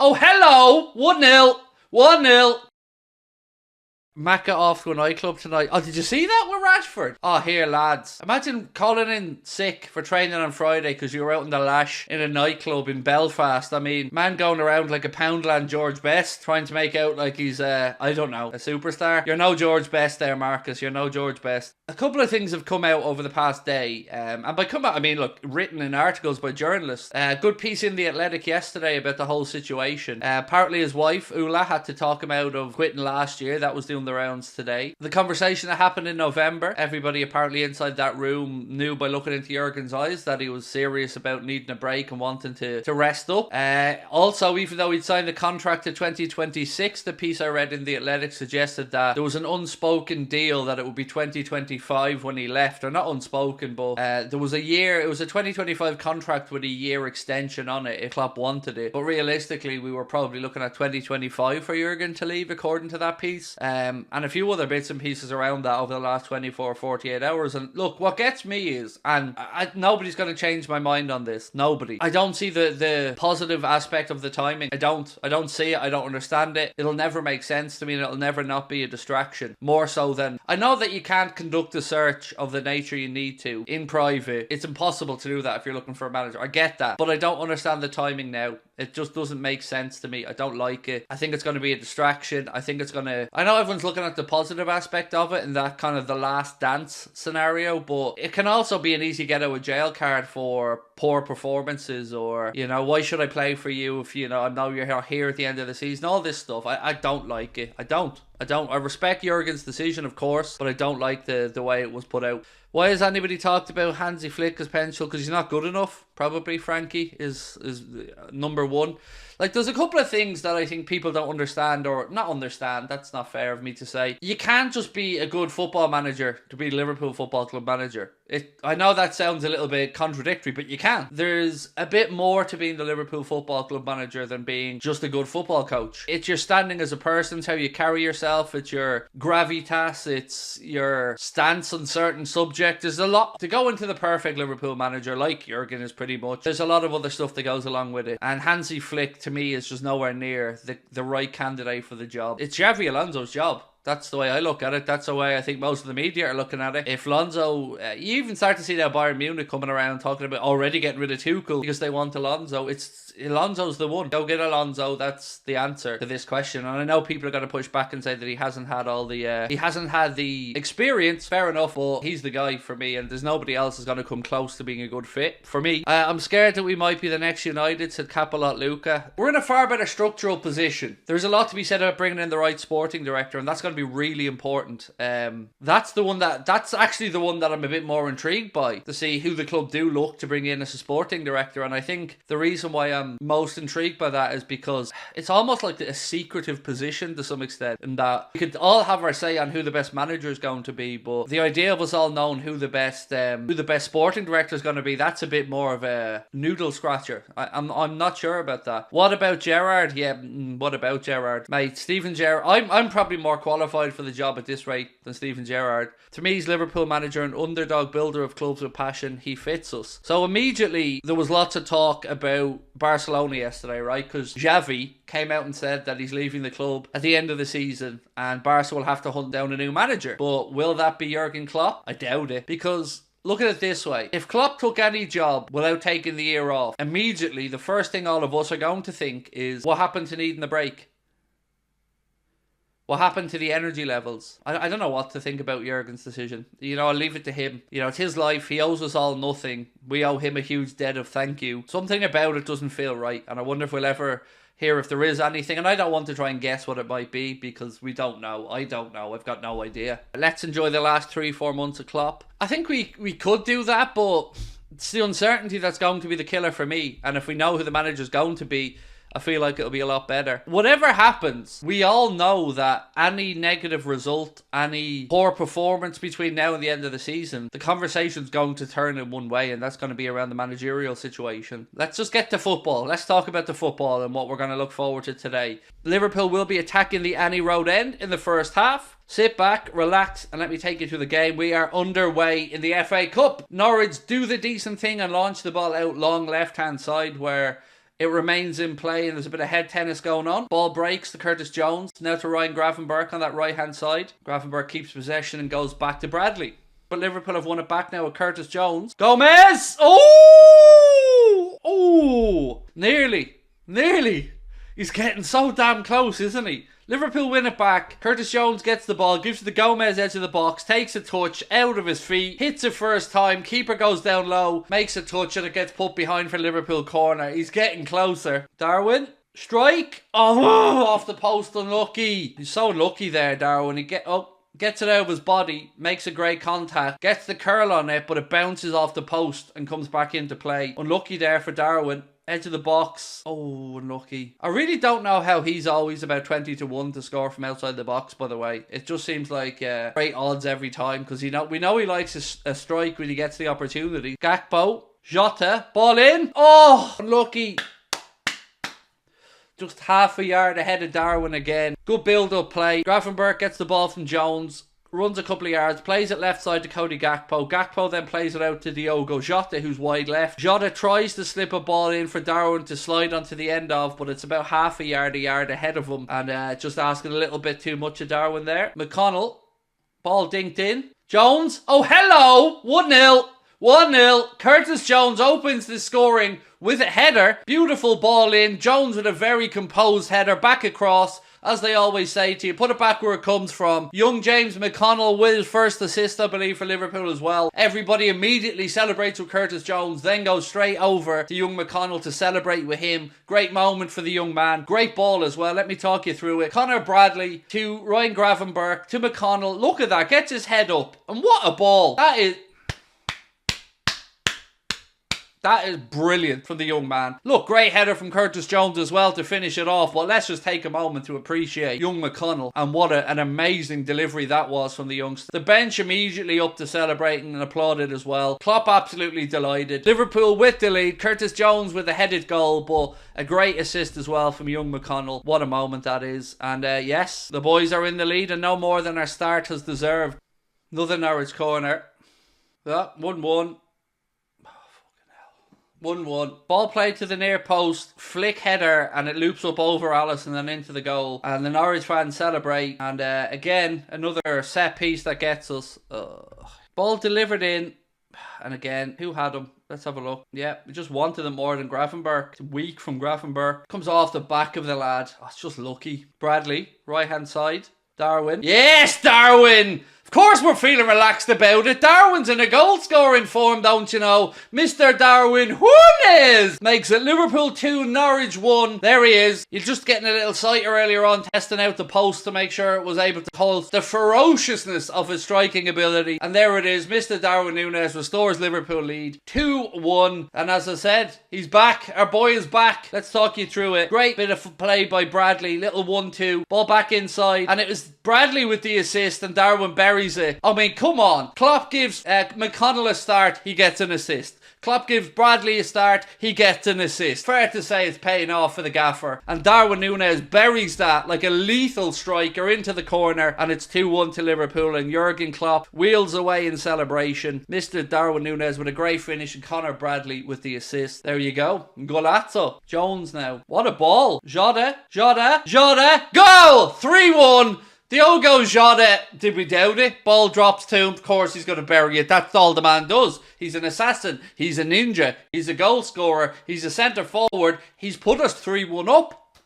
Oh, hello! 1-0. 1-0. Macca off to a nightclub tonight. Oh, did you see that with Rashford? Oh, here, lads. Imagine calling in sick for training on Friday because you were out in the lash in a nightclub in Belfast. I mean, man going around like a Poundland George Best, trying to make out like he's, I don't know, a superstar. You're no George Best there, Marcus. You're no George Best. A couple of things have come out over the past day. And by come out, I mean, look, written in articles by journalists. Good piece in The Athletic yesterday about the whole situation. Partly his wife, Ula, had to talk him out of quitting last year. That was doing the rounds today. The conversation that happened in November, everybody apparently inside that room knew by looking into Jurgen's eyes that he was serious about needing a break and wanting to rest up. Also, even though he'd signed the contract to 2026, the piece I read in The Athletic suggested that there was an unspoken deal that it would be 2025 when he left, or not unspoken, but there was it was a 2025 contract with a year extension on it if Klopp wanted it, but realistically we were probably looking at 2025 for Jurgen to leave, according to that piece, and a few other bits and pieces around that over the last 24 48 hours. And look, what gets me is, and nobody's going to change my mind on this, nobody, I don't see the positive aspect of the timing. I don't see it. I don't understand it. It'll never make sense to me, and it'll never not be a distraction, more so than, I know that you can't conduct a search of the nature you need to in private. It's impossible to do that if you're looking for a manager. I get that, but I don't understand the timing now. It just doesn't make sense to me. I don't like it. I think it's going to be a distraction. I think it's going to... I know everyone's looking at the positive aspect of it and that kind of the last dance scenario, but it can also be an easy get out of jail card for poor performances, or, you know, why should I play for you if, you know, I know you're here at the end of the season, all this stuff. I don't like it. I don't. I respect Jurgen's decision, of course, but I don't like the way it was put out. Why has anybody talked about Hansi Flick as potential? Because he's not good enough. Probably Frankie is number one. Like, there's a couple of things that I think people don't understand, or not understand. That's not fair of me to say. You can't just be a good football manager to be Liverpool Football Club manager. I know that sounds a little bit contradictory, but you can. There's a bit more to being the Liverpool Football Club manager than being just a good football coach. It's your standing as a person, it's how you carry yourself, it's your gravitas, it's your stance on certain subjects. There's a lot to go into the perfect Liverpool manager, like Jurgen is pretty much. There's a lot of other stuff that goes along with it. And Hansi Flick, to me, is just nowhere near the right candidate for the job. It's Xavi Alonso's job. That's the way I look at it. That's the way I think most of the media are looking at it. If Alonso, you even start to see now Bayern Munich coming around talking about already getting rid of Tuchel because they want Alonso. Alonso's the one. Go get Alonso. That's the answer to this question. And I know people are going to push back and say that he hasn't had the experience. Fair enough, but he's the guy for me, and there's nobody else is going to come close to being a good fit for me. I'm scared that we might be the next United, said Capelot Luca. We're in a far better structural position. There's a lot to be said about bringing in the right sporting director, and that's going to be really important. That's actually the one that I'm a bit more intrigued by, to see who the club do look to bring in as a sporting director. And I think the reason why I'm most intrigued by that is because it's almost like a secretive position to some extent, in that we could all have our say on who the best manager is going to be, but the idea of us all knowing who the best sporting director is going to be, that's a bit more of a noodle scratcher. I'm not sure about that. What about Gerrard? Yeah, what about Gerrard, mate? Steven Gerrard. I'm probably more qualified for the job at this rate than Steven Gerrard. To me, he's Liverpool manager, an underdog builder of clubs with passion. He fits us. So immediately there was lots of talk about Barcelona yesterday, right? Because Xavi came out and said that he's leaving the club at the end of the season and Barca will have to hunt down a new manager. But will that be Jurgen Klopp? I doubt it, because look at it this way. If Klopp took any job without taking the year off, immediately the first thing all of us are going to think is, what happened to needing a break? What happened to the energy levels? I don't know what to think about Jurgen's decision. You know, I'll leave it to him. You know, it's his life. He owes us all nothing. We owe him a huge debt of thank you. Something about it doesn't feel right, and I wonder if we'll ever hear if there is anything. And I don't want to try and guess what it might be, because we don't know. I don't know. I've got no idea. Let's enjoy the last 3-4 months of Klopp. I think we could do that, but it's the uncertainty that's going to be the killer for me. And if we know who the manager's going to be, I feel like it'll be a lot better. Whatever happens, we all know that any negative result, any poor performance between now and the end of the season, the conversation's going to turn in one way, and that's going to be around the managerial situation. Let's just get to football. Let's talk about the football and what we're going to look forward to today. Liverpool will be attacking the Annie Road end in the first half. Sit back, relax, and let me take you through the game. We are underway in the FA Cup. Norwich do the decent thing and launch the ball out long left-hand side, where It remains in play and there's a bit of head tennis going on. Ball breaks to Curtis Jones. Now to Ryan Gravenberch on that right hand side. Gravenberch keeps possession and goes back to Bradley. But Liverpool have won it back now with Curtis Jones. Gomez! Oh! Oh! Nearly. He's getting so damn close, isn't he? Liverpool win it back. Curtis Jones gets the ball, gives it to Gomez edge of the box, takes a touch out of his feet, hits it first time, keeper goes down low, makes a touch and it gets put behind for Liverpool corner. He's getting closer. Darwin, strike. Oh, off the post, unlucky. He's so lucky there, Darwin. Gets it out of his body, makes a great contact, gets the curl on it, but it bounces off the post and comes back into play. Unlucky there for Darwin. Edge of the box. Oh, unlucky. I really don't know how he's always about 20-1 to score from outside the box, by the way. It just seems like great odds every time because we know he likes a strike when he gets the opportunity. Gakpo. Jota. Ball in. Oh, unlucky. Just half a yard ahead of Darwin again. Good build-up play. Gravenberch gets the ball from Jones. Runs a couple of yards, plays it left side to Cody Gakpo. Gakpo then plays it out to Diogo Jota, who's wide left. Jota tries to slip a ball in for Darwin to slide onto the end of, but it's about half a yard ahead of him. And just asking a little bit too much of Darwin there. McConnell, ball dinked in. Jones, oh hello, 1-0. 1-0. Curtis Jones opens the scoring with a header. Beautiful ball in. Jones with a very composed header back across. As they always say to you, put it back where it comes from. Young James McConnell with his first assist, I believe, for Liverpool as well. Everybody immediately celebrates with Curtis Jones, then goes straight over to young McConnell to celebrate with him. Great moment for the young man. Great ball as well. Let me talk you through it. Connor Bradley to Ryan Gravenberch to McConnell. Look at that. Gets his head up. And what a ball. That is brilliant from the young man. Look, great header from Curtis Jones as well to finish it off. But let's just take a moment to appreciate young McConnell and what an amazing delivery that was from the youngster. The bench immediately up to celebrating and applauded as well. Klopp absolutely delighted. Liverpool with the lead. Curtis Jones with a headed goal, but a great assist as well from young McConnell. What a moment that is. And yes, the boys are in the lead and no more than our start has deserved. Another Norwich corner. Yeah, 1-1. 1-1. Ball played to the near post, flick header, and it loops up over Alisson and into the goal. And the Norwich fans celebrate. And again, another set piece that gets us. Ball delivered in. And again, who had him? Let's have a look. Yeah, we just wanted him more than Gravenberch. Weak from Gravenberch. Comes off the back of the lad. Oh, it's just lucky. Bradley, right hand side. Darwin. Yes, Darwin! Of course we're feeling relaxed about it. Darwin's in a goal scoring form, don't you know? Mr. Darwin Núñez makes it Liverpool 2, Norwich 1. There he is. You're just getting a little sighter earlier on, testing out the post to make sure it was able to hold the ferociousness of his striking ability. And there it is. Mr. Darwin Núñez restores Liverpool lead 2-1. And as I said, he's back. Our boy is back. Let's talk you through it. Great bit of play by Bradley. Little 1-2. Ball back inside. And it was Bradley with the assist and Darwin buries it. I mean, come on. Klopp gives McConnell a start, he gets an assist. Klopp gives Bradley a start, he gets an assist. Fair to say it's paying off for the gaffer. And Darwin Núñez buries that like a lethal striker into the corner, and it's 2-1 to Liverpool, and Jurgen Klopp wheels away in celebration. Mr. Darwin Núñez with a great finish and Connor Bradley with the assist. There you go. Golazzo. Jones now. What a ball. Jota. Goal! 3-1. Diogo Jota, did we doubt it? Ball drops to him, of course he's going to bury it. That's all the man does. He's an assassin, he's a ninja, he's a goal scorer, he's a centre forward. He's put us 3-1 up.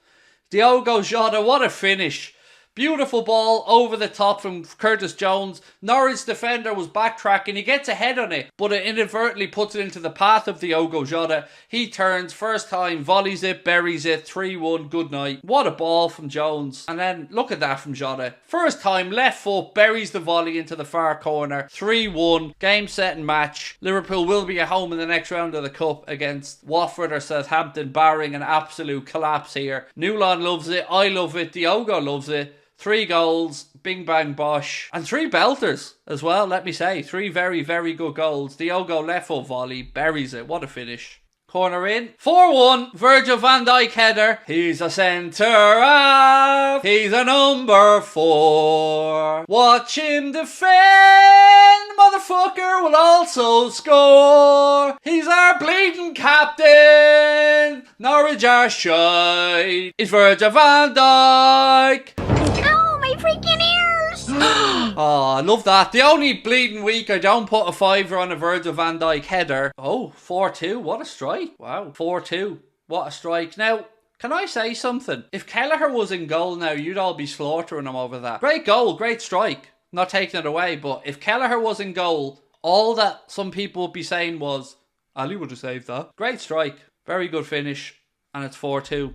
Diogo Jota, what a finish. Beautiful ball over the top from Curtis Jones. Norwich defender was backtracking. He gets ahead on it, but it inadvertently puts it into the path of Diogo Jota. He turns, first time, volleys it, buries it. 3-1, good night. What a ball from Jones. And then look at that from Jota. First time, left foot, buries the volley into the far corner. 3-1, game, set and match. Liverpool will be at home in the next round of the Cup against Watford or Southampton, barring an absolute collapse here. Newland loves it. I love it. Diogo loves it. 3 goals, bing bang bosh, and 3 belters as well, let me say. 3 very, very good goals. Diogo left foot volley, buries it. What a finish. Corner in. 4-1. Virgil van Dijk header. He's a centre half. He's a number 4. Watch him defend. Motherfucker will also score. He's our bleeding captain. Norwich are shy. It's Virgil van Dijk. Oh, my freaking ears! Oh, I love that. The only bleeding week I don't put a fiver on a Virgil van Dijk header. Oh, 4-2. What a strike. Wow. 4-2. What a strike. Now, can I say something? If Kelleher was in goal now, you'd all be slaughtering him over that. Great goal. Great strike. Not taking it away, but if Kelleher was in goal, all that some people would be saying was, Ali would have saved that. Great strike. Very good finish. And it's 4-2.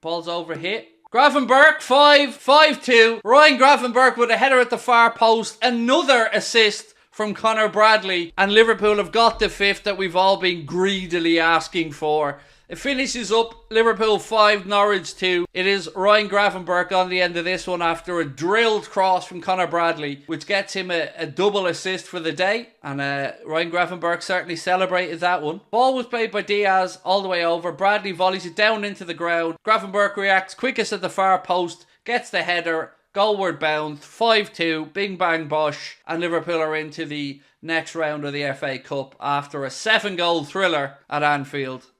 Ball's over hit. Gravenberch, 5-2. Ryan Gravenberch with a header at the far post. Another assist from Conor Bradley. And Liverpool have got the 5th that we've all been greedily asking for. It finishes up Liverpool 5, Norwich 2. It is Ryan Gravenberch on the end of this one after a drilled cross from Conor Bradley, which gets him a double assist for the day. And Ryan Gravenberch certainly celebrated that one. Ball was played by Diaz all the way over. Bradley volleys it down into the ground. Gravenberch reacts quickest at the far post, gets the header, goalward bound, 5-2, bing bang bosh. And Liverpool are into the next round of the FA Cup after a 7-goal thriller at Anfield.